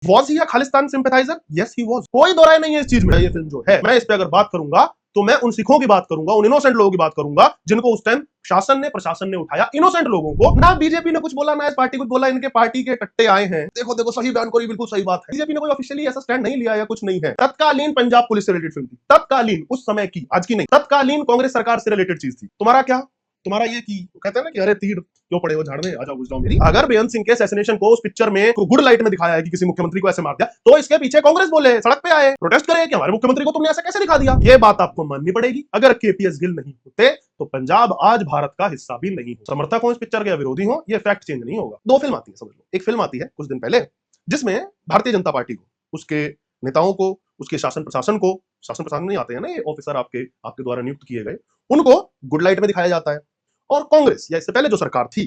Was he Khalistan sympathizer? Yes he was, कोई दो राय नहीं है इस चीज में। ये फिल्म जो है, मैं इस पे अगर बात करूंगा तो मैं उन सिखों की बात करूंगा, उन इनोसेंट लोगों की बात करूंगा जिनको उस टाइम शासन ने, प्रशासन ने उठाया, इनोसेंट लोगों को। ना बीजेपी ने कुछ बोला, ना इस पार्टी कुछ बोला, इनके पार्टी के टट्टे आए हैं। देखो देखो, सही बयान करी, बिल्कुल सही बात है। बीजेपी ने कोई ऑफिशियली ऐसा स्टैंड नहीं लिया या कुछ नहीं है। तत्कालीन पंजाब पुलिस से रिलेटेड फिल्म थी, तत्कालीन, उस समय की, आज की नहीं। तत्कालीन कांग्रेस सरकार से रिलेटेड चीज थी। तुम्हारा क्या, तुम्हारा ये कि कहते हैं ना कि अरे तीर क्यों पड़े हो झाड़ में, आ जाओ घुस जाओ मेरी। अगर बेअंत सिंह के असैसिनेशन को उस पिक्चर में गुड लाइट में दिखाया है कि किसी मुख्यमंत्री को ऐसे मार दिया, तो इसके पीछे कांग्रेस बोले, सड़क पे आए, प्रोटेस्ट करे कि हमारे मुख्यमंत्री को तुमने ऐसा कैसे दिखा दिया। ये बात आपको माननी पड़ेगी। अगर केपीएस गिल नहीं होते तो पंजाब आज भारत का हिस्सा भी नहीं हो। समर्थक हो इस पिक्चर के या विरोधी हो, ये फैक्ट चेंज नहीं होगा। दो फिल्म आती है, समझ लो। एक फिल्म आती है कुछ दिन पहले जिसमें भारतीय जनता पार्टी को, उसके नेताओं को, उसके शासन प्रशासन को, शासन प्रशासन नहीं आते हैं ना ये ऑफिसर आपके आपके द्वारा नियुक्त किए गए, उनको गुड लाइट में दिखाया जाता है। और कांग्रेस या इससे पहले जो सरकार थी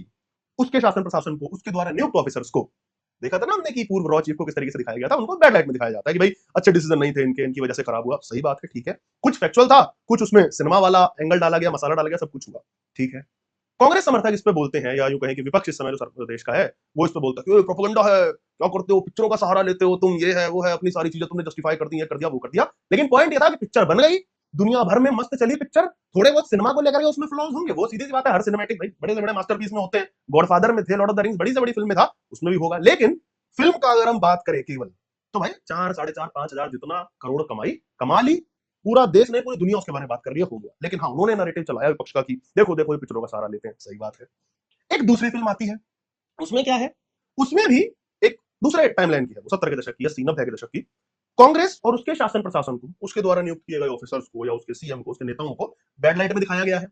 उसके शासन प्रशासन को, उसके द्वारा नियुक्त ऑफिसर्स को, देखा था ना हमने कि पूर्व रॉ चीफ को किस तरीके से दिखाया गया था, उनको बैड लाइट में दिखाया जाता है कि भाई अच्छे डिसीजन नहीं थे इनके, इनकी वजह से खराब हुआ। सही बात है, ठीक है। कुछ फैक्चुअल था, कुछ उसमें सिनेमा वाला एंगल डाला गया, मसाला डाला गया, सब कुछ हुआ, ठीक है। कांग्रेस समर्थक इस पे बोलते हैं, या यूं कहें कि विपक्ष इस समय जो देश का है वो इस पे बोलता है कि प्रोपेगेंडा है, क्या करते हो, पिक्चरों का सहारा लेते हो तुम, ये है वो है, अपनी सारी चीजें तुमने जस्टिफाई कर दी, कर दिया वो कर दिया। लेकिन पॉइंट ये था कि पिक्चर बन गई, दुनिया भर में मस्त चली पिक्चर। थोड़े बहुत सिनेमा को लेकर के उसमें फ्लॉज होंगे, वो सीधी सी बात है। हर सिनेमैटिक भाई बड़े से बड़े मास्टरपीस में होते हैं, गॉडफादर में थे, लॉर्ड ऑफ द रिंग्स बड़ी से बड़ी फिल्म में था, उसमें भी होगा। लेकिन फिल्म का अगर हम बात करें केवल, तो भाई 4, 4.5, 5,000 जितना करोड़ कमाई, कमा ली। पूरा देश नहीं, पूरी दुनिया उसके बारे में बात कर रही है, हो गया। लेकिन हाँ, उन्होंने नैरेटिव चलाया विपक्ष का कि देखो देखो ये पिक्चरों का सहारा लेते हैं। सही बात है। एक दूसरी फिल्म आती है, उसमें क्या है, उसमें भी एक दूसरे टाइमलाइन की है, 70 के दशक की, 80 90 के दशक की। कांग्रेस और उसके शासन प्रशासन को, उसके द्वारा नियुक्त किए गए ऑफिसर्स को, या उसके सीएम को, उसके नेताओं को बैड लाइट में दिखाया गया है।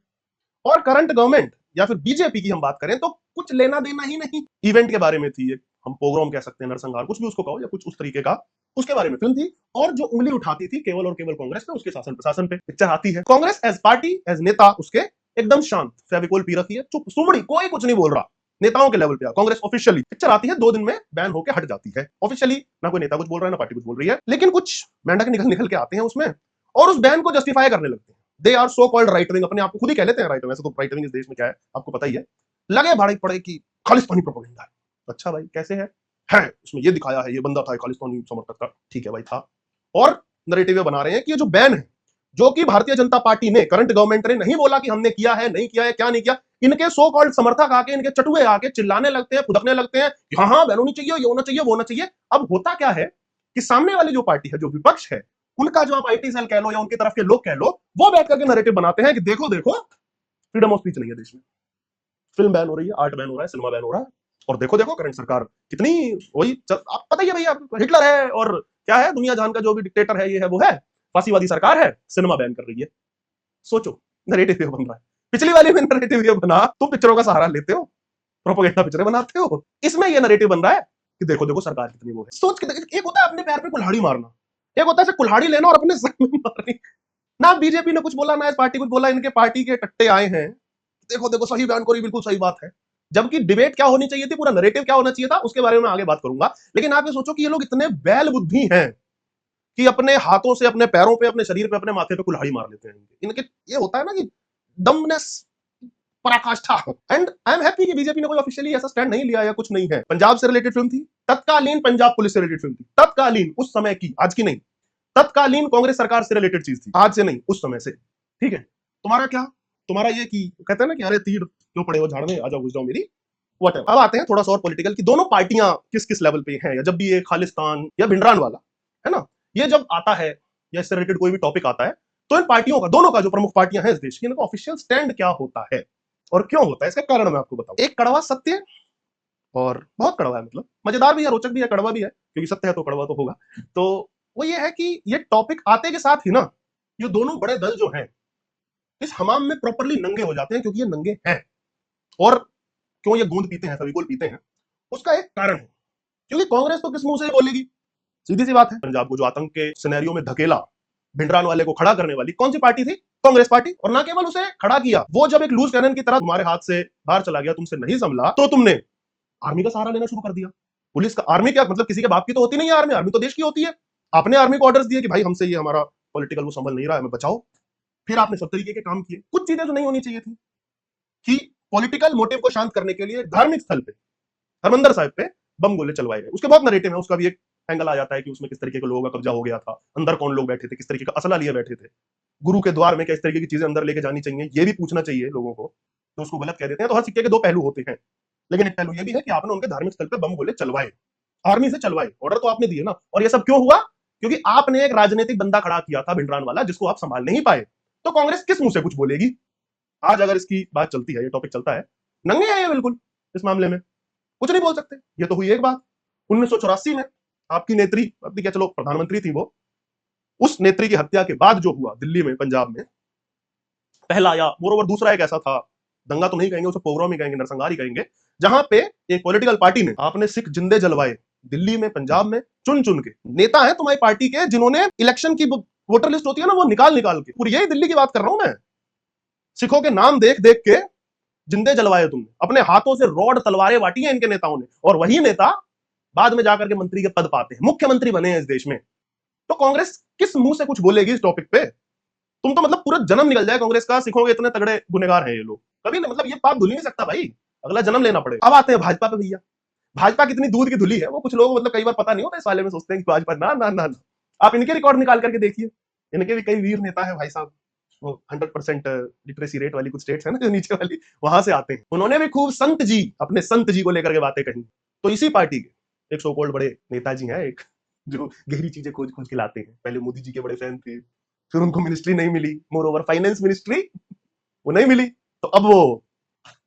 और करंट गवर्नमेंट या फिर बीजेपी की हम बात करें तो कुछ लेना देना ही नहीं। इवेंट के बारे में थी, हम पोग्राम कह सकते हैं, नरसंहार, कुछ भी उसको कहो, या कुछ उस तरीके का, उसके बारे में फिल्म थी। और जो उंगली उठाती थी केवल और केवल कांग्रेस पे, उसके शासन प्रशासन पे। पिक्चर आती है, कांग्रेस एज पार्टी, एज नेता उसके एकदम शांत, फेविकोल पी रखी है, चुप सुमड़ी, कोई कुछ नहीं बोल रहा। नेताओं के लेवल पे कांग्रेस ऑफिशियली, पिक्चर आती है 2 दिन में बैन होकर हट जाती है ऑफिशियली। ना कोई नेता कुछ बोल रहा है, ना पार्टी कुछ बोल रही है, लेकिन कुछ मेंढक निकल निकल के आते हैं उसमें और उस बैन को जस्टिफाई करने लगते हैं। They are so called right wing, अपने आप को खुद ही कह लेते हैं राइट विंग। वैसे तो राइट विंग इस देश में क्या है आपको पता ही है। लगे भाड़े पड़े कि खालिस्तानी प्रोपेगेंडा है। अच्छा भाई कैसे है उसमें ये दिखाया है, ये बंदा था खालिस्तानी समर्थक का, ठीक है भाई था। और नरेटिव बना रहे हैं कि ये जो बैन है, जो कि भारतीय जनता पार्टी ने, करंट गवर्नमेंट ने नहीं बोला कि हमने किया है, नहीं किया है, क्या नहीं किया, इनके सो कॉल्ड समर्थक आके, इनके चटुए आके चिल्लाने लगते हैं, फुदकने लगते हैं, हाँ हाँ बैन होनी चाहिए, ये होना चाहिए, वो होना चाहिए। अब होता क्या है कि सामने वाली जो पार्टी है, जो विपक्ष है, उनका जो आप आईटी सेल कह लो या उनकी तरफ के लोग कह लो, वो बैठ करके नैरेटिव बनाते हैं कि देखो देखो फ्रीडम ऑफ स्पीच नहीं है देश में, फिल्म बैन हो रही है, आर्ट बैन हो रहा है, सिनेमा बैन हो रहा है, और देखो देखो करंट सरकार कितनी वही आप पता ही है भैया, हिटलर है और क्या है, दुनिया जहान का जो भी डिक्टेटर है, ये है वो है, फांसीवादी सरकार है, सिनेमा बैन कर रही है। सोचो नैरेटिव बन रहा है। पिछली वाली में नैरेटिव ये बना, तुम पिक्चरों का सहारा लेते हो, प्रोपेगेंडा पिक्चरें बनाते हो, इसमें ये नैरेटिव बन रहा है कि देखो देखो सरकार कितनी वो है। सोच के एक होता है अपने पैर पे कुल्हाड़ी मारना, एक होता है कुल्हाड़ी लेना और अपने सर में मारनी। ना बीजेपी ने कुछ बोला, ना इस पार्टी कुछ बोला, इनके पार्टी के टट्टे आए हैं, देखो देखो सही बयान करी, बिल्कुल सही बात है। जबकि डिबेट क्या होनी चाहिए थी, पूरा नैरेटिव क्या होना चाहिए था, उसके बारे में आगे बात करूंगा। लेकिन आप ये सोचो कि ये लोग इतने बैल बुद्धि हैं कि अपने हाथों से, अपने पैरों पे, अपने शरीर पे, अपने माथे पे कुल्हाड़ी मार लेते हैं। इनके ये होता है ना कि दमनेस, पराकाष्ठा। एंड आई एम हैप्पी कि बीजेपी ने कोई ऑफिशियली ऐसा स्टैंड नहीं लिया या कुछ नहीं है। पंजाब से रिलेटेड फिल्म थी, तत्कालीन पंजाब पुलिस से रिलेटेड फिल्म थी, तत्कालीन, उस समय की, आज की नहीं। तत्कालीन कांग्रेस सरकार से रिलेटेड चीज थी, आज से नहीं, उस समय से, ठीक है। तुम्हारा क्या, तुम्हारा ये कि कहते हैं ना कि अरे तीर क्यों पड़े हो झाड़ में, आ जाओ घुस जाओ मेरी, व्हाटएवर। अब आते हैं थोड़ा सा और पॉलिटिकल कि दोनों पार्टियां किस किस लेवल पे हैं, या जब भी ये खालिस्तान या भिंडरान वाला है ना, ये जब आता है या इससे रिलेटेड कोई भी टॉपिक आता है, तो इन पार्टियों का, दोनों का, जो प्रमुख पार्टियां हैं इस देश की, इनका ऑफिशियल स्टैंड क्या होता है और क्यों होता है, इसका कारण मैं आपको बताऊं। एक कड़वा सत्य, और बहुत कड़वा है, मतलब मजेदार भी है, रोचक भी है, कड़वा भी है, क्योंकि सत्य है तो कड़वा तो होगा। तो वो ये है कि ये टॉपिक आते के साथ ही ना, ये दोनों बड़े दल जो हैं इस हमाम में प्रॉपरली नंगे हो जाते हैं, क्योंकि ये नंगे हैं। और क्यों ये गूंद पीते हैं, फेविकोल पीते हैं, उसका एक कारण है। क्योंकि कांग्रेस तो किस मुंह से बोलेगी, सीधी सी बात है। पंजाब को जो आतंक के सिनेरियो में धकेला, भिंडरान वाले को खड़ा करने वाली कौन सी पार्टी थी, कांग्रेस पार्टी। और ना केवल उसे खड़ा किया, वो जब एक लूज कैनन की तरह तुम्हारे हाथ से बाहर चला गया, तुमसे नहीं संभला, तो तुमने आर्मी का सहारा लेना शुरू कर दिया। पुलिस का, आर्मी क्या मतलब, किसी के बाप की तो होती नहीं है आर्मी, आर्मी तो देश की होती है। आपने आर्मी को ऑर्डर्स दिए कि भाई हमसे ये हमारा पॉलिटिकल वो संभल नहीं रहा है, हमें बचाओ। फिर आपने सब तरीके के काम किए। कुछ चीजें जो नहीं होनी चाहिए थी, कि पॉलिटिकल मोटिव को शांत करने के लिए धार्मिक स्थल पे, हरमंदिर साहिब पे बम गोले चलवाए गए। उसके बहुत नैरेटिव है, उसका भी एक एंगल आ जाता है कि उसमें किस तरीके के लोगों का कब्जा हो गया था, अंदर कौन लोग बैठे थे, किस तरीके का असला लिए बैठे थे, गुरु के द्वार में क्या इस तरीके की चीजें अंदर लेके जानी चाहिए, ये भी पूछना चाहिए लोगों को। तो उसको गलत कह देते हैं। तो हर सिक्के के दो पहलू होते हैं, लेकिन एक पहलू ये भी है कि आपने उनके धार्मिक स्थल पे बम गोले चलवाए, आर्मी से चलवाए, ऑर्डर तो आपने दिए ना। और ये सब क्यों हुआ? क्योंकि आपने एक राजनीतिक बंदा खड़ा किया था भिंडरान वाला, जिसको आप संभाल नहीं पाए। तो कांग्रेस किस मुंह से कुछ बोलेगी? आज अगर इसकी बात चलती है, ये टॉपिक चलता है, नंगे हैं ये बिल्कुल इस मामले में, कुछ नहीं बोल सकते। ये तो हुई एक बात 1984 में, आपकी नेत्री, अपनी क्या चलो प्रधानमंत्री थी वो, उस नेत्री की हत्या के बाद जो हुआ दिल्ली में, पंजाब में, पहला या मोरोवर दूसरा एक ऐसा था, दंगा तो नहीं कहेंगे उसे, पोग्राम ही कहेंगे, नरसंहार ही कहेंगे, जहां पे एक पॉलिटिकल पार्टी ने आपने सिख जिंदे जलवाए दिल्ली में, पंजाब में, चुन चुन के। नेता है तुम्हारी पार्टी के जिन्होंने इलेक्शन की वोटर लिस्ट होती है ना, वो निकाल निकाल के, पूरी यही दिल्ली की बात कर रहा हूं मैं, सिखों के नाम देख देख के जिंदे जलवाए तुमने, अपने हाथों से रॉड तलवारें बांटी हैं इनके नेताओं ने, और वही नेता बाद में जाकर के मंत्री के पद पाते हैं, मुख्यमंत्री बने हैं इस देश में। तो कांग्रेस किस मुंह से कुछ बोलेगी इस टॉपिक पे? तुम तो मतलब पूरा जन्म निकल जाए कांग्रेस का, सिखों के इतने तगड़े गुनेगार हैं ये लोग, कभी नहीं, मतलब ये पाप धुल ही नहीं सकता भाई, अगला जन्म लेना पड़ेगा। अब आते हैं भाजपा पे भैया। भाजपा कितनी दूध की धुली है वो कुछ लोग मतलब कई बार पता नहीं होता, इस वाले में सोचते हैं कि भाजपा, ना ना ना, ना। आप इनके रिकॉर्ड निकाल करके देखिए, इनके भी कई वीर नेता है भाई साहब, वो 100% लिटरेसी रेट वाली कुछ स्टेट्स है ना जो नीचे वाली, वहां से आते हैं। उन्होंने भी खूब संत जी, अपने संत जी को लेकर के बातें कही। तो इसी पार्टी के एक सो कॉल्ड बड़े नेताजी हैं, एक जो गहरी चीजें खोज खोज के लाते हैं। पहले मोदी जी के बड़े फैन थे, फिर उनको मिनिस्ट्री नहीं मिली, मोर ओवर फाइनेंस मिनिस्ट्री वो नहीं मिली, तो अब वो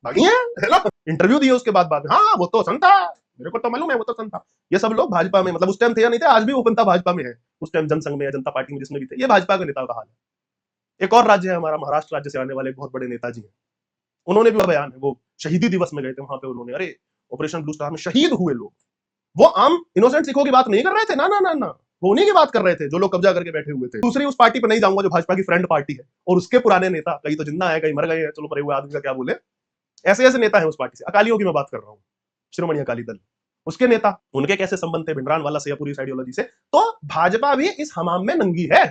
भागी है ना, इंटरव्यू दिए उसके बाद हाँ वो तो संत था, मेरे को तो मालूम है वो तो संत था। ये सब लोग भाजपा में, मतलब उस टाइम थे या नहीं थे, आज भी वो बनता भाजपा में है, उस टाइम जनसंघ में या जनता पार्टी में जिसमें भी थे, ये भाजपा के नेताओं का हाल है। एक और राज्य है हमारा महाराष्ट्र, राज्य से आने वाले बहुत बड़े नेताजी हैं, उन्होंने भी बयान है, वो शहीदी दिवस में गए थे, वहां पे उन्होंने, अरे ऑपरेशन ब्लू स्टार में शहीद हुए लोग, वो आम इनोसेंट सिखों की बात नहीं कर रहे थे, ना ना ना ना, वो उन्हीं की बात कर रहे थे जो लोग कब्जा करके बैठे हुए थे। दूसरी उस पार्टी पर नहीं जाऊंगा जो भाजपा की फ्रेंड पार्टी है, और उसके पुराने नेता, कई तो जिंदा है कई मर गए हैं, चलो मरे हुए आदमी का क्या बोले, ऐसे ऐसे नेता है उस पार्टी से। अकालियों की मैं बात कर रहा हूँ, शिरोमणि अकाली दल, उसके नेता, उनके कैसे संबंध थे भिंडरान वाला से या पूरी इस आइडियोलॉजी से। तो भाजपा भी इस हमाम में नंगी है।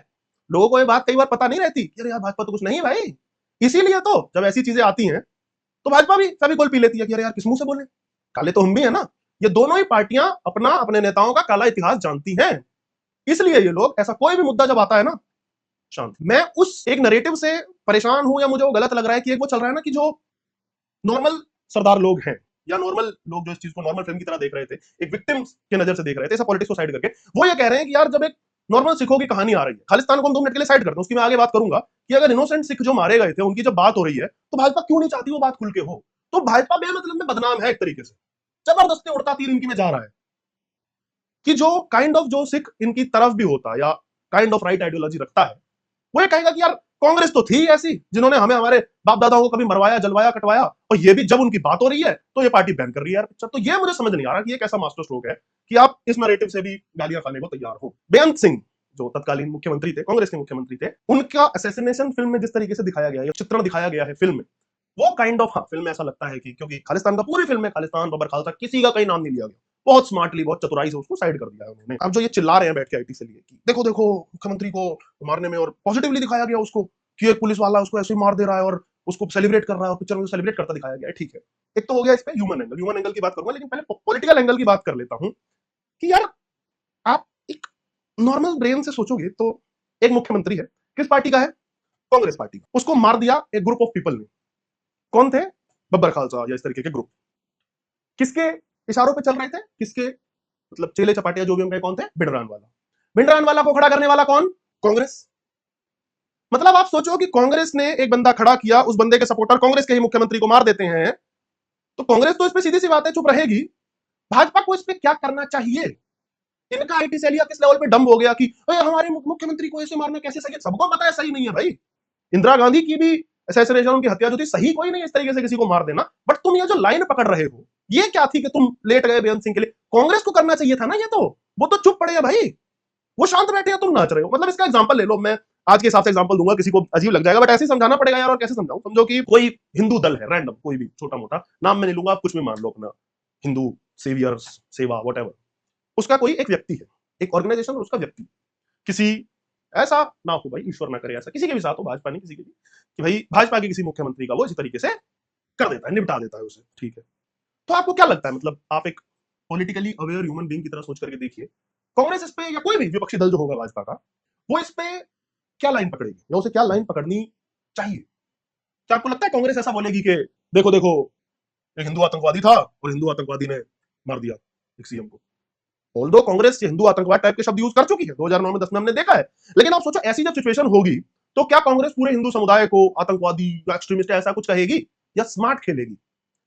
लोगों को ये बात कई बार पता नहीं रहती, अरे यार भाजपा तो कुछ नहीं है भाई। इसीलिए तो जब ऐसी चीजें आती हैं तो भाजपा भी फेविकोल पी लेती है कि अरे यार किस मुंह से बोले, काले तो हम भी है ना। ये दोनों ही पार्टियां अपना, अपने नेताओं का काला इतिहास जानती हैं, इसलिए ये लोग, ऐसा कोई भी मुद्दा जब आता है ना, शांत। मैं उस एक नरेटिव से परेशान हूं, या मुझे वो गलत लग रहा है कि एक वो चल रहा है ना कि जो नॉर्मल सरदार लोग हैं, या नॉर्मल लोग जो इस चीज को नॉर्मल फिल्म की तरह देख रहे थे, एक विक्टिम के नजर से देख रहे थे, ऐसा पॉलिटिक्स को साइड करके, वो ये कह रहे हैं कि यार जब एक नॉर्मल सिखों की कहानी आ रही है, खालिस्तान को हम 2 मिनट के लिए साइड करते हैं, उसकी मैं आगे बात करूंगा कि अगर इनोसेंट सिख जो मारे गए थे उनकी जब बात हो रही है, तो भाजपा क्यों नहीं चाहती वो बात खुल के हो? तो भाजपा बेमतलब में बदनाम है एक तरीके से, जबरदस्ती उड़ता तीर इनकी में जा रहा है कि जो काइंड ऑफ जो सिख इनकी तरफ भी होता या काइंड ऑफ राइट आइडियोलॉजी रखता है, वो ये कहेगा कि यार कांग्रेस तो थी ऐसी जिन्होंने हमें हमारे बाप दादाओं को कभी मरवाया, जलवाया, कटवाया, और ये भी जब उनकी बात हो रही है तो ये पार्टी बैन कर रही है यार पिक्चर। तो ये मुझे समझ नहीं आ रहा कि ये कैसा मास्टर स्ट्रोक है कि आप इस नैरेटिव से भी गालियां खाने को तैयार हो। बेअंत सिंह जो तत्कालीन मुख्यमंत्री थे, कांग्रेस के मुख्यमंत्री थे, उनका असैसिनेशन फिल्म में जिस तरीके से दिखाया गया है, चित्रण दिखाया गया है फिल्म में, वो काइंड ऑफ, हाँ फिल्म में ऐसा लगता है कि क्योंकि खालिस्तान का पूरी फिल्म में खालिस्तान, बबर खालसा, किसी का कहीं नाम नहीं लिया गया, बहुत स्मार्टली, बहुत चतुराई से उसको साइड कर दिया है उन्होंने। अब जो ये चिल्ला रहे हैं बैठ के आईटी से लिए कि देखो देखो मुख्यमंत्री को मारने में, और पॉजिटिवली दिखाया गया उसको कि एक पुलिस वाला उसको ऐसे ही मार दे रहा है और उसको सेलिब्रेट कर रहा है, और पिक्चर में सेलिब्रेट करता दिखाया गया है, ठीक है। एक तो हो गया इस पे ह्यूमन एंगल की बात करूंगा, लेकिन पहले पॉलिटिकल एंगल की बात कर लेता हूं कि यार आप एक नॉर्मल ब्रेन से सोचोगे तो एक मुख्यमंत्री है, किस पार्टी का है? कांग्रेस पार्टी का, उसको मार दिया एक ग्रुप ऑफ पीपल ने। कौन थे? बब्बर खालसा या इस तरीके के ग्रुप। किसके इशारों पे चल रहे थे? किसके मतलब चेले चपाटिया जो भी उनके, कौन थे? भिंडरान वाला। भिंडरान वाला को खड़ा करने वाला कौन? कांग्रेस। मतलब आप सोचो कि कांग्रेस ने एक बंदा खड़ा किया, उस बंदे के सपोर्टर कांग्रेस के ही मुख्यमंत्री को मार देते हैं, तो कांग्रेस तो इस पे सीधी सी बात है चुप रहेगी। भाजपा को इस पे क्या करना चाहिए? इनका आईटी सेलिया किस लेवल पे डंब हो गया कि हमारे मुख्यमंत्री को ऐसे मारना कैसे सही है? सबको पता है सही नहीं है भाई। इंदिरा गांधी की भी असैसिनेशन, उनकी हत्या जो थी, सही कोई नहीं इस तरीके से किसी को मार देना। बट तुम ये जो लाइन पकड़ रहे हो, ये क्या थी कि तुम लेट गए बेअंत सिंह के लिए? कांग्रेस को करना चाहिए था ना ये, तो वो तो चुप पड़े हैं भाई, वो शांत बैठे हैं, तुम नाच रहे हो। मतलब इसका एग्जांपल ले लो, मैं आज के हिसाब से एग्जांपल दूंगा, किसी को अजीब लग जाएगा, बट ऐसे ही समझाना पड़ेगा यार। और कैसे समझाऊं? समझो कि कोई हिंदू दल है, रैंडम कोई भी छोटा मोटा, नाम मैं नहीं लूंगा, आप कुछ भी मान लो अपना, हिंदू सेवियर्स सेवा वट, उसका कोई एक व्यक्ति है, एक ऑर्गेनाइजेशन, और उसका व्यक्ति किसी, ऐसा ना हो भाई, ईश्वर ना करे ऐसा किसी के भी साथ हो, भाजपा नहीं किसी के भी, कि भाई भाजपा के किसी मुख्यमंत्री का वो इसी तरीके से कर देता है, निपटा देता है उसे, ठीक है। तो आपको क्या लगता है, मतलब आप एक पॉलिटिकली अवेयर ह्यूमन बीइंग की तरह सोच करके देखिए कांग्रेस इस पे या कोई भी विपक्षी दल जो होगा भाजपा का, वो इस पे क्या लाइन पकड़ेगी या उसे क्या लाइन पकड़नी चाहिए? क्या आपको लगता है कांग्रेस ऐसा बोलेगी कि देखो देखो एक हिंदू आतंकवादी था और हिंदू आतंकवादी ने मार दिया एक सीएम को? ऑल्दो कांग्रेस हिंदू आतंकवाद टाइप के शब्द यूज कर चुकी है 2009 में 10 में हमने देखा है, लेकिन आप सोचो ऐसी जब सिचुएशन होगी तो क्या कांग्रेस पूरे हिंदू समुदाय को आतंकवादी या एक्सट्रीमिस्ट ऐसा कुछ कहेगी या स्मार्ट खेलेगी?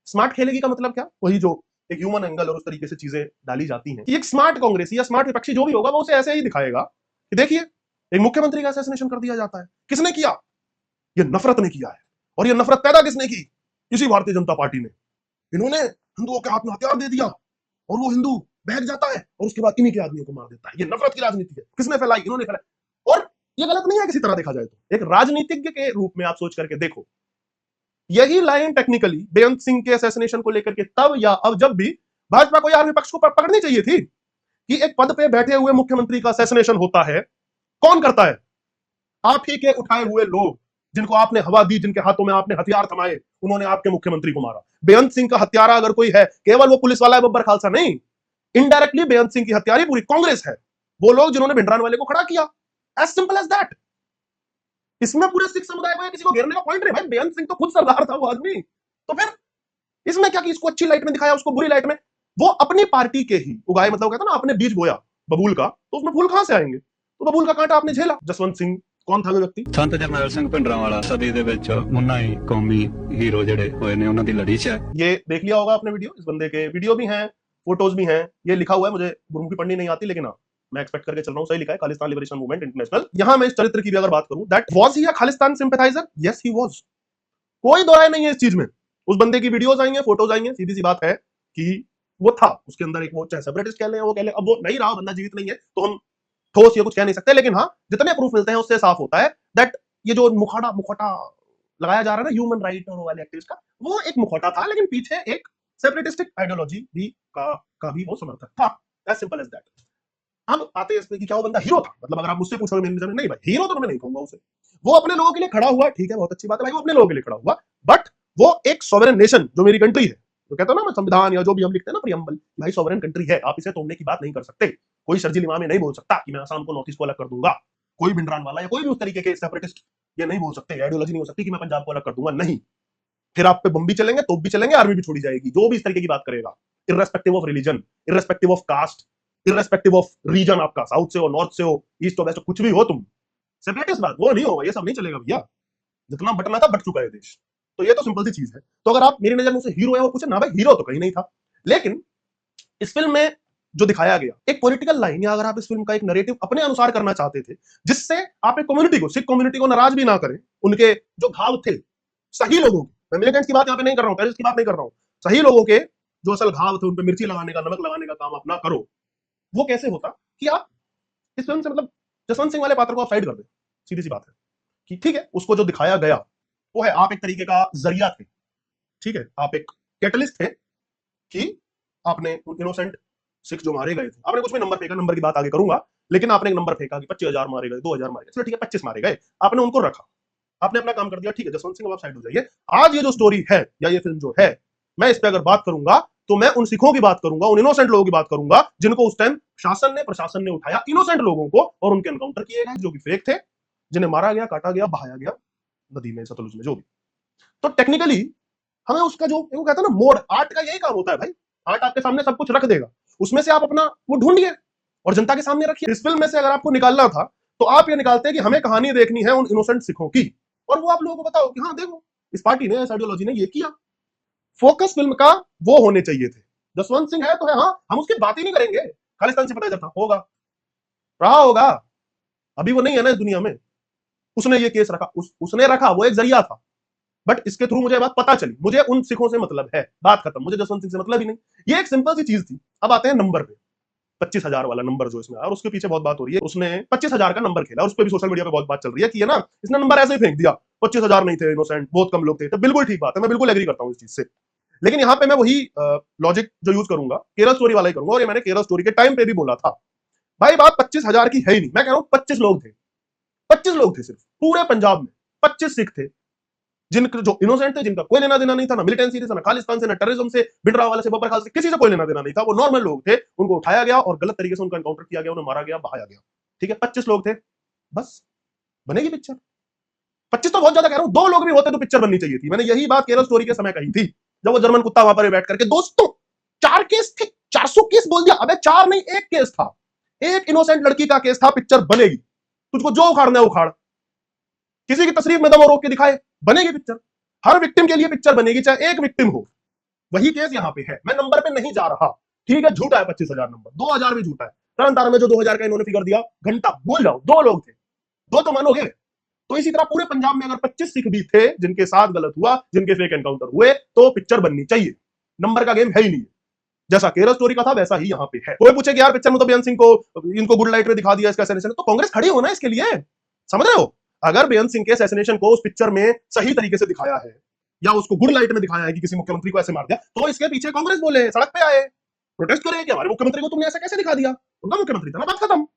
स्मार्ट खेलेगी का मतलब क्या? वही जो एक ह्यूमन एंगल और उस तरीके से चीजें डाली जाती हैं कि एक स्मार्ट कांग्रेस या स्मार्ट विपक्षी जो भी होगा वो उसे ऐसे ही दिखाएगा कि देखिए एक मुख्यमंत्री का असैसिनेशन कर दिया जाता है। किसने किया? ये नफरत ने किया है। और ये नफरत पैदा किसने की? इसी भारतीय जनता पार्टी ने। इन्होंने हिंदुओं के हाथ में हथियार दे दिया और वो हिंदू बहक जाता है और उसके बाद इन्हीं के आदमियों को मार देता है। ये नफरत की राजनीति है। किसने फैलाई? इन्होंने फैलाई। और ये गलत नहीं है किसी तरह देखा जाए तो। एक राजनीतिज्ञ के रूप में आप सोच करके देखो, यही लाइन टेक्निकली बेअंत सिंह के असैसिनेशन को लेकर के तब या अब जब भी भाजपा को या विपक्ष को पकड़नी चाहिए थी कि एक पद पे बैठे हुए मुख्यमंत्री का असैसिनेशन होता है। कौन करता है? आप ही के उठाए हुए लोग, जिनको आपने हवा दी, जिनके हाथों में आपने हथियार थमाए, उन्होंने आपके मुख्यमंत्री को मारा। बेअंत सिंह का हत्यारा अगर कोई है, केवल वो पुलिस वाला है बब्बर खालसा नहीं, इनडायरेक्टली बेअंत सिंह की हत्यारी पूरी कांग्रेस है। वो लोग जिन्होंने भिंडरान वाले को खड़ा किया। As simple as that. इसमें पूरे सिख समुदाय को किसी को घेरने का पॉइंट नहीं भाई। बेअंत सिंह तो खुद सरदार था वो आदमी। तो फिर इसमें क्या कि इसको अच्छी लाइट में दिखाया, उसको बुरी लाइट में। वो अपनी पार्टी के ही उगाए, मतलब कहता ना आपने बीज बोया बबूल का, तो उसमें फूल कहां से आएंगे? तो बबूल का कांटा आपने झेला। जसवंत सिंह कौन था वो व्यक्ति? संत जरनैल सिंह भिंडरांवाला सदी दे विच उन्हां ही कौमी हीरो जिहड़े होए ने उन्हां दी लड़ी च है। ये देख लिया होगा आपने वीडियो। इस बंदे के वीडियो भी हैं, फोटोज भी हैं। ये लिखा हुआ है, मुझे गुरुमुखी पढ़नी नहीं आती, लेकिन हाँ मैं एक्सपेक्ट करके चल रहा हूं सही लिखा है, खालिस्तान लिबरेशन मूवमेंट इंटरनेशनल। यहां मैं इस चरित्र की भी अगर बात करूं, that was he a Khalistan sympathizer? Yes he was. कोई दो राय नहीं है इस चीज में। उस बंदे की वीडियोस आई हैं, फोटोज आई हैं, सीधी सी बात है कि वो था। उसके अंदर एक वो चाहे सेपरेटिस्ट कह लें, वो कह लें, अब वो नहीं रहा, बंदा जीवित नहीं है तो हम ठोस ये कुछ कह नहीं सकते, लेकिन हाँ जितने प्रूफ मिलते हैं उससे साफ होता है दैट ये जो मुखौटा लगाया जा रहा है ना ह्यूमन राइट और वाले एक्टिविस्ट का, वो एक मुखौटा था, लेकिन पीछे एक सेपरेटिस्टिक आइडियोलॉजी भी का भी वो समर्थक था। As simple as that. अब आते हैं इसमें कि क्या वो बंदा हीरो था? मतलब अगर आप मुझसे पूछोगे मेरे नजर में, नहीं भाई हीरो तो मैं नहीं कहूंगा उसे। वो अपने लोगों के लिए खड़ा हुआ, ठीक है, बहुत अच्छी बात है भाई, वो अपने लोगों के लिए खड़ा हुआ, बट वो एक सॉवरेन नेशन जो मेरी कंट्री है, तो कहता ना मैं संविधान या जो भी हम लिखते हैं ना प्रियम्बल, भाई सॉवरेन कंट्री है, आप इसे तोड़ने की बात नहीं कर सकते। कोई शर्जील इमाम ये नहीं बोल सकता कि मैं आसाम को नॉर्थ ईस्ट को अलग कर दूंगा। कोई भिंडरान वाला या कोई भी उस तरीके के सेपरेटिस्ट ये नहीं बोल सकते, आइडियोलॉजी नहीं हो सकती कि मैं पंजाब को अलग कर दूंगा। नहीं, फिर आप पे बम भी चलेंगे, तोप भी चलेंगे, आर्मी भी छोड़ी जाएगी, जो भी इस तरीके की बात करेगा, irrespective of religion, irrespective of caste, irrespective of region, आपका साउथ से हो, नॉर्थ से हो, ईस्ट हो, वेस्ट, कुछ भी हो तुम, सेपरेटिस्ट बात वो नहीं होगा, ये सब नहीं चलेगा भैया। जितना बटना था बट चुका है देश। तो ये तो सिंपल सी चीज है। तो अगर आप मेरी नजर में उसे हीरो है, वो पूछे ना भाई हीरो तो कहीं नहीं था, लेकिन इस फिल्म में जो दिखाया गया एक पॉलिटिकल लाइन, या अगर आप इस फिल्म का एक नैरेटिव अपने अनुसार करना चाहते थे जिससे आप एक कम्युनिटी को, सिख कम्युनिटी को नाराज भी ना करें, उनके जो घाव थे सही लोगों के, मैं मिलिटेंट्स की बात यहाँ पे नहीं कर रहा हूँ, टेररिस्ट की बात नहीं कर रहा हूँ, सही लोगों के जो असल घाव थे उन पे मिर्ची लगाने का, नमक लगाने का काम आप ना करो। वो कैसे होता कि आप इस फिल्म से मतलब जसवंत सिंह वाले पात्र को आप साइड कर दे, सीधी सी बात है कि ठीक है उसको जो दिखाया गया वो है आप एक तरीके का जरिया थे, ठीक है, आप एक कैटलिस्ट थे कि आपने इनोसेंट सिख जो मारे गए थे, आपने कुछ भी नंबर फेंका, नंबर की बात आगे करूंगा, लेकिन आपने एक नंबर फेंका कि 25,000 मारे गए, 2,000 मारे गए, चलो ठीक है 25 मारे गए, आपने उनको रखा, आपने अपना काम कर दिया, ठीक है जसवंत सिंह आप साइड हो जाइए। आज ये जो स्टोरी है या ये फिल्म जो है, मैं इस पे अगर बात करूंगा तो मैं उन सिखों की बात करूंगा, उन इनोसेंट लोगों की बात करूंगा जिनको उस टाइम शासन ने, प्रशासन ने उठाया, इनोसेंट लोगों को, और उनके एनकाउंटर किए गए जो कि फेक थे, जिन्हें मारा गया, काटा गया, बहाया गया नदी में, सतलुज में, जो भी। तो टेक्निकली हमें उसका जो वो कहता है ना मोड, आर्ट का यही काम होता है भाई। आर्ट आपके सामने सब कुछ रख देगा, उसमें से आप अपना वो ढूंढिए और जनता के सामने रखिए। इस फिल्म में से अगर आपको निकालना था तो आप ये निकालते हैं कि हमें कहानी देखनी है उन इनोसेंट सिखों की, और वो आप लोगों को बताओ कि हाँ देखो इस पार्टी ने, इस आइडियोलॉजी ने ये किया। फोकस फिल्म का वो होने चाहिए थे। जसवंत सिंह है तो है, हाँ हम उसकी बात ही नहीं करेंगे, खालिस्तान सिंपैथाइजर था, होगा, रहा होगा, अभी वो नहीं है ना इस दुनिया में, उसने ये केस रखा, उसने रखा, वो एक जरिया था, बट इसके थ्रू मुझे बात पता चली, मुझे उन सिखों से मतलब है, बात खत्म, मुझे जसवंत सिंह से मतलब ही नहीं। ये एक सिंपल सी चीज थी। अब आते हैं नंबर पे, 25,000 वाला नंबर जो इसमें, और उसके पीछे बहुत बात हो रही है। उसने 25,000 का नंबर खेला, उस पर भी सोशल मीडिया पे बहुत बात चल रही है कि ये ना इसने नंबर ऐसे ही फेंक दिया, 25,000 नहीं थे, इनोसेंट बहुत कम लोग थे। तो बिल्कुल ठीक बात है, मैं बिल्कुल एग्री करता हूँ इस चीज से, लेकिन यहाँ पे मैं वही लॉजिक जो यूज करूंगा केरल स्टोरी वाला ही करूंगा, और ये मैंने केरल स्टोरी के टाइम पे भी बोला था भाई, बात 25,000 की है ही नहीं, मैं कह रहा हूँ 25 लोग थे, 25 लोग थे सिर्फ पूरे पंजाब में, 25 सिख थे, जिनके जो इनोसेंट थे, जिनका कोई लेना देना नहीं था, ना मिलिटेंसी से, ना खालिस्तान से, ना टेररिज्म से, भिंडरावाले से, बब्बर खाल से, किसी से कोई लेना देना नहीं था। वो नॉर्मल लोग थे, उनको उठाया गया और गलत तरीके से उनका एनकाउंटर किया गया, उन्हें मारा गया, बहाया गया। ठीक है, 25 लोग थे, बस बनेगी पिक्चर। 25 तो बहुत ज्यादा कह रहा हूं, 2 लोग भी होते तो पिक्चर बननी चाहिए थी। मैंने यही बात केरल स्टोरी के समय कही थी, जब वो जर्मन कुत्ता वहां पर बैठ करके, दोस्तों 4 केस थे, 400 केस बोल दिया। अबे 4 नहीं, 1 केस था, एक इनोसेंट लड़की का केस था। पिक्चर बनेगी, तुझको जो उखाड़ना है उखाड़, किसी की तशरीफ में दम रोक के दिखाए, बनेगी पिक्चर। हर विक्टिम के लिए पिक्चर बनेगी, चाहे एक विक्टिम हो। वही केस यहां पे है। मैं नंबर पे नहीं जा रहा, ठीक है, झूठा है 25,000 नंबर, 2,000 भी झूठा है। तरन तारण में जो 2,000 का इन्होंने फिगर दिया, घंटा बोल जाओ, 2 लोग थे, 2 तो मानोगे। तो इसी तरह पूरे पंजाब में अगर 25 सिख भी थे जिनके साथ गलत हुआ, जिनके फेक एनकाउंटर हुए, तो पिक्चर बननी चाहिए। नंबर का गेम है ही नहीं। जैसा केरल स्टोरी का था वैसा ही यहां पे है। कोई पूछे कि यार पिक्चर में तो बेअंत सिंह को इनको गुड लाइट में दिखा दिया, इसका असैसिनेशन, तो कांग्रेस खड़ी हो ना इसके लिए, समझ रहे हो। अगर बेअंत सिंह के असैसिनेशन को उस पिक्चर में सही तरीके से दिखाया है, या उसको गुड लाइट में दिखाया है कि किसी मुख्यमंत्री को ऐसे मार दिया, तो इसके पीछे कांग्रेस बोले, सड़क पे आए, प्रोटेस्ट करे कि हमारे मुख्यमंत्री को तुमने ऐसा कैसे दिखा दिया, उनका मुख्यमंत्री था ना, बात खत्म।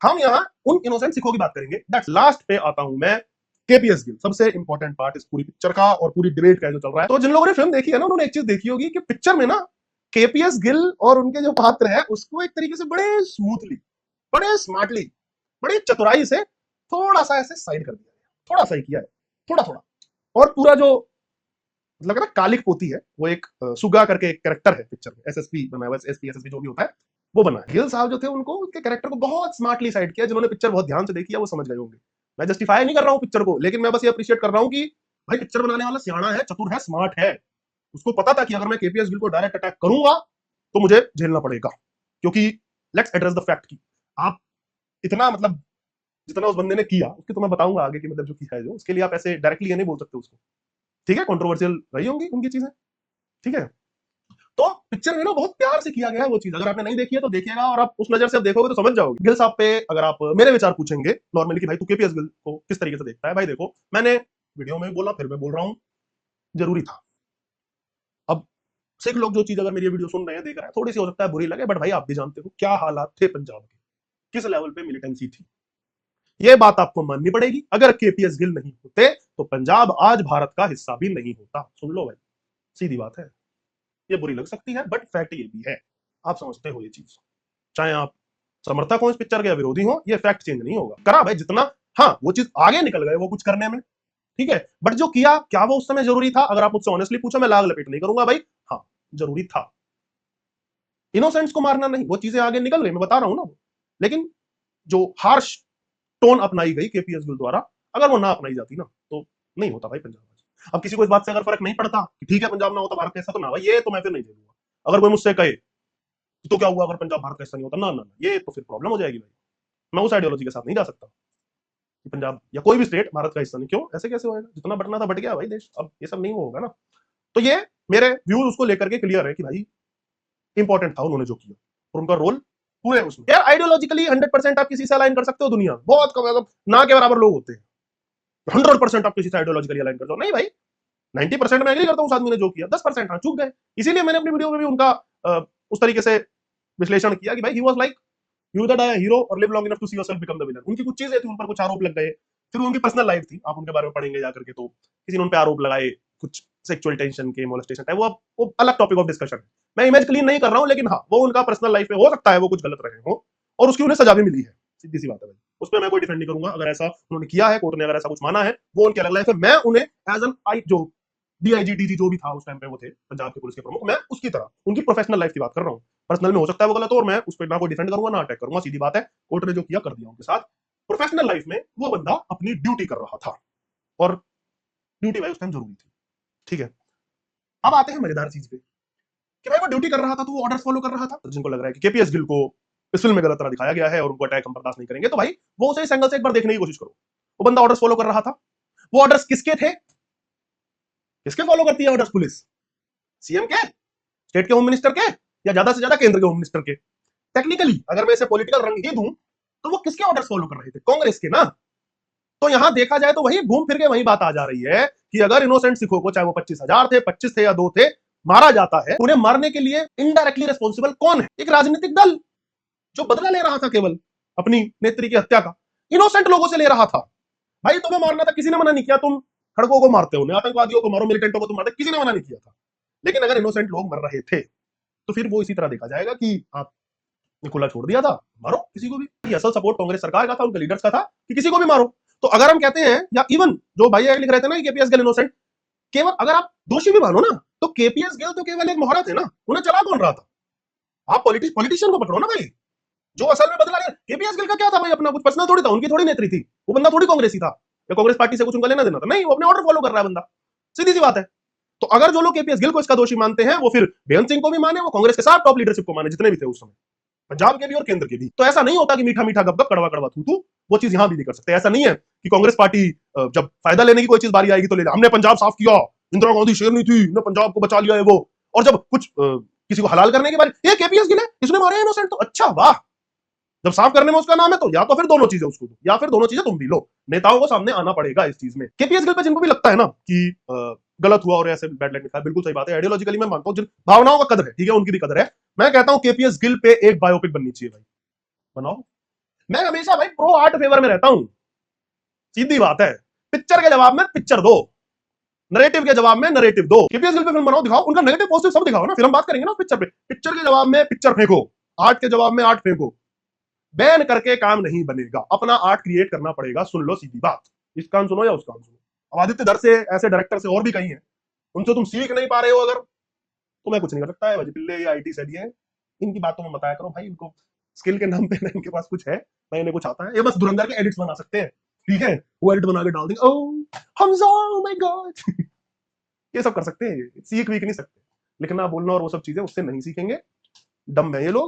हम यहाँ उन इनोसेंट सिखों की बात करेंगे। दैट्स लास्ट पे आता हूं मैं, केपीएस गिल, सबसे इंपॉर्टेंट पार्ट इस पूरी पिक्चर का और पूरी डिबेट का जो चल रहा है। तो जिन लोगों ने फिल्म देखी है ना, उन्होंने एक चीज देखी होगी कि पिक्चर में ना केपीएस गिल और उनके जो पात्र है उसको एक तरीके से बड़े स्मूथली, बड़े स्मार्टली, बड़ी चतुराई से थोड़ा सा ऐसे साइड कर दिया, थोड़ा सा ही किया है, थोड़ा थोड़ा। और पूरा जो मतलब ना कालिक पोती है, वो एक सुगा करके एक कैरेक्टर है पिक्चर में, एसएसपी बना हुआ है, एसपी एसएसपी जो भी होता है वो बना है। गिल साहब जो थे उनको, उनके कैरेक्टर को बहुत स्मार्टली साइड किया। जिन्होंने पिक्चर बहुत ध्यान से देखी है वो समझ गए होंगे। मैं जस्टिफाई नहीं कर रहा हूं पिक्चर को, लेकिन मैं बस ये अप्रिशिएट कर रहा हूं कि भाई पिक्चर बनाने वाला सियाना है, चतुर है, स्मार्ट है। उसको पता था कि अगर मैं केपीएस गिल को डायरेक्ट अटैक करूंगा तो मुझे झेलना पड़ेगा, क्योंकि लेट्स एड्रेस द फैक्ट की आप इतना मतलब जितना उस बंदे ने किया उसकी तो मैं बताऊंगा आगे कि मतलब जो किया है, जो उसके लिए आप ऐसे डायरेक्टली ये नहीं बोल सकते उसको। ठीक है, कंट्रोवर्शियल रही होंगी उनकी चीजें, ठीक है। तो पिक्चर में ना बहुत प्यार से किया गया है वो चीज। अगर आपने नहीं देखी है तो देखिएगा, और आप उस नजर से आप देखोगे तो समझ जाओगे। गिल साहब पे अगर आप मेरे विचार पूछेंगे नॉर्मली कि भाई तू केपीएस गिल को किस तरीके से देखता है, भाई देखो मैंने वीडियो में बोला, फिर मैं बोल रहा हूं, जरूरी था। अब सिख लोग जो चीज अगर मेरी वीडियो सुन रहे हैं, देख रहे हैं, थोड़ी सी हो सकता है बुरी लगे, बट भाई आप भी जानते हो क्या हालात थे पंजाब के, किस लेवल पे मिलिटेंसी थी। ये बात आपको माननी पड़ेगी। अगर केपीएस गिल नहीं होते तो पंजाब आज भारत का हिस्सा भी नहीं होता। सुन लो भाई, सीधी बात है। ये बुरी लग सकती है बट फैक्ट ये भी है, आप समझते हो ये चीज। चाहे आप समर्थक हो इस पिक्चर के या विरोधी हो, ये फैक्ट चेंज नहीं होगा। करा भाई जितना, हाँ वो चीज आगे निकल गए वो कुछ करने में, ठीक है, बट जो किया क्या वो उस समय जरूरी था? अगर आप मुझसे ऑनेस्टली पूछो, मैं लाग लपेट नहीं करूंगा भाई, हाँ जरूरी था। इनोसेंट्स को मारना नहीं, वो चीजें आगे निकल गई, मैं बता रहा हूं ना। लेकिन जो हार्श टोन अपनाई गई केपीएस गिल द्वारा, अगर वो ना अपनाई जाती ना तो नहीं होता भाई पंजाब। अब किसी को इस बात से अगर फर्क नहीं पड़ता कि ठीक है पंजाब ना होता भारत कैसा, तो ना भाई ये तो मैं फिर नहीं झेलूंगा। अगर कोई मुझसे कहे तो क्या हुआ अगर पंजाब भारत का हिस्सा नहीं होता, ना ना ये तो फिर प्रॉब्लम हो जाएगी भाई। मैं उस आइडियोलॉजी के साथ नहीं जा सकता कि पंजाब या कोई भी स्टेट भारत का हिस्सा नहीं। क्यों ऐसे कैसे होएगा? जितना बटना था बट गया भाई देश, अब ये सब नहीं होगा ना। तो ये मेरे व्यूज उसको लेकर के क्लियर है कि भाई इंपॉर्टेंट था उन्होंने जो किया, और उनका रोल पूरे उसमें। यार आइडियोलॉजिकली 100% आप किसी से अलाइन कर सकते हो, दुनिया बहुत कम, मतलब ना के बराबर लोग होते हैं। 100% आप किसी से आइडियोलॉजिकली अलाइन करते हो नहीं भाई। 90% मैं एग्री करता हूं उस आदमी ने जो किया, 10% हाँ चूक गए। इसीलिए मैंने अपनी वीडियो में भी उनका उस तरीके से विश्लेषण किया कि भाई he was like you that I hero or live long enough to see yourself become the villain. उनकी कुछ चीजें थी, उन पर कुछ आरोप लग गए, फिर उनकी पर्सनल लाइफ थी, आप उनके बारे में पढ़ेंगे जाकर के तो किसी ने उन पे आरोप लगाए कुछ सेक्सुअल टेंशन के, मोलेस्टेशन टाइप, वो अलग टॉपिक ऑफ डिस्कशन है। मैं इमेज क्लीन नहीं कर रहा हूं, लेकिन हाँ वो उनका पर्सनल लाइफ में हो सकता है वो कुछ गलत रहे हो, और उसकी उन्हें सजा भी मिली है, सीधी सी बात है भाई। उस पर मैं कोई डिफेंड नहीं करूंगा। अगर ऐसा उन्होंने किया है, कोर्ट ने अगर ऐसा कुछ माना है, वो उनकी अलग लाइफ है। मैं उन्हें एज एन आई जो डीआईजी डीजी जो भी था उस टाइम पे वो थे पंजाब के पुलिस के प्रमुख, मैं उसकी तरह उनकी प्रोफेशनल लाइफ की बात कर रहा हूं। पर्सनल में हो सकता है वो गलत हो, और मैं उस पर ना कोई डिफेंड करूंगा ना अटैक करूंगा, सीधी बात है। कोर्ट ने जो किया कर दिया उनके साथ। प्रोफेशनल लाइफ में वो बंदा अपनी ड्यूटी कर रहा था, और ड्यूटी भाई उस टाइम जरूरी थी, ठीक है। अब आते हैं मजेदार चीज पे कि भाई वो ड्यूटी कर रहा था तो वो ऑर्डर्स फॉलो कर रहा था। जिनको लग रहा है कि केपीएस गिल को इस फिल्म में गलत तरह दिखाया गया है और उनको अटैक हम बर्दाश्त नहीं करेंगे, तो भाई वो उसे इस एंगल से एक बार देखने की कोशिश करो। वो बंदा ऑर्डर्स फॉलो कर रहा था, वो ऑर्डर्स किसके थे? किसके फॉलो करती है ऑर्डर्स पुलिस? सीएम के, स्टेट के होम मिनिस्टर के, या ज्यादा से ज्यादा केंद्र के होम मिनिस्टर के? टेक्निकली अगर मैं इसे पॉलिटिकल रंग ही दूं तो वो किसके ऑर्डर्स फॉलो कर रहे थे? कांग्रेस के ना। तो यहां देखा जाए तो वही घूम फिर के वही बात आ जा रही है कि अगर इनोसेंट सिखों को, चाहे वो 25,000 थे, 25 थे या 2 थे, मारा जाता है, उन्हें मारने के लिए इनडायरेक्टली रिस्पॉन्सिबल कौन है? एक राजनीतिक दल जो बदला ले रहा था केवल अपनी नेत्री की हत्या का, इनोसेंट लोगों से ले रहा था। भाई तुम्हें मारना था, किसी ने मना नहीं किया, तुम खड़कों को मारते हो, आतंकवादियों को मारो, मिलिटेंटों को तो मारते, किसी ने मना नहीं किया था। लेकिन अगर इनोसेंट लोग मर रहे थे तो फिर वो इसी तरह देखा जाएगा कि आपने खुला छोड़ दिया था, मारो किसी को भी। ये असल सपोर्ट कांग्रेस सरकार का था, उनके लीडर्स का था कि किसी को भी मारो। तो अगर हम कहते हैं, या इवन जो भाई लिख रहे थे ना केपीएस गिल इनोसेंट, केवल अगर आप दोषी भी मानो ना, तो केपीएस गिल तो केवल एक मोहरा थे ना, उन्हें चला कौन रहा था? आप पॉलिटिशियन को पकड़ो ना भाई, जो असल में बदला। केपीएस गिल का क्या था भाई, अपना कुछ पर्सनल थोड़ी था, उनकी थोड़ी नेत्री थी, वो बंदा थोड़ी कांग्रेसी था या कांग्रेस पार्टी से कुछ उनका लेना देना था, नहीं, वो अपने ऑर्डर फॉलो कर रहा है बंदा, सीधी सी बात है। तो अगर जो लोग केपीएस गिल को इसका दोषी मानते हैं, वो फिर बेअंत सिंह को भी माने, वो कांग्रेस के साथ टॉप लीडरशिप को माने, जितने भी थे उस समय, पंजाब के भी और केंद्र के भी। तो ऐसा नहीं होता कि मीठा मीठा गप कड़वा कड़वा थू, वो चीज यहां भी नहीं कर सकते। ऐसा नहीं है कि कांग्रेस पार्टी जब फायदा लेने की कोई चीज बारी आएगी तो ले ले, हमने पंजाब साफ किया, इंदिरा गांधी शेरनी थी, ने पंजाब को बचा लिया है वो, और जब कुछ किसी को हलाल करने के बारे, ये केपीएस गिल है, इसने मारे इनोसेंट, तो अच्छा वाह, जब साफ करने में उसका नाम है तो या तो फिर दोनों चीजें उसको दो, या फिर दोनों चीजें तुम भी लो। नेताओं को सामने आना पड़ेगा इस चीज में। केपीएस गिल पे जिनको भी लगता है ना कि गलत हुआ और ऐसे बैड लाइट निकाला, बिल्कुल सही बात है, आइडियोलॉजिकली मैं मानता हूँ, जिन भावनाओं का कदर है, ठीक है, उनकी भी कदर है। मैं कहता हूँ केपीएस गिल पे एक बायोपिक बननी चाहिए भाई, बनाओ। मैं हमेशा भाई प्रो आर्ट फेवर में रहता हूं, सीधी बात है। पिक्चर के जवाब में पिक्चर दो, नरेटिव के जवाब में नरेटिव दो। केपीएस गिल पे फिल्म बनाओ, दिखाओ, उनका नेगेटिव पॉजिटिव सब दिखाओ ना, फिर हम बात करेंगे ना पिक्चर पे। पिक्चर के जवाब में पिक्चर फेंको, आर्ट के जवाब में आर्ट फेंको। बैन करके काम नहीं बनेगा, अपना आर्ट क्रिएट करना पड़ेगा। सुन लो सीधी बात, इस कान सुनो या उस कान सुनो। अब आदित्य धर से ऐसे डायरेक्टर से और भी कई हैं, उनसे तुम सीख नहीं पा रहे हो अगर, तो मैं कुछ नहीं कर सकता है। पिल्ले या आईटी से है, इनकी बातों में बताया करो भाई, इनको स्किल के नाम पे ना इनके पास कुछ है, ना इन्हें कुछ आता है। ये बस धुरंधर के एडिट्स बना सकते हैं, ठीक है, वो एडिट बना के डाल देंगे, ओह हमजा, ओह माय गॉड ये सब कर सकते हैं, सीख वीख नहीं सकते। लिखना बोलना और वो सब चीजें उससे नहीं सीखेंगे, डम है ये लोग।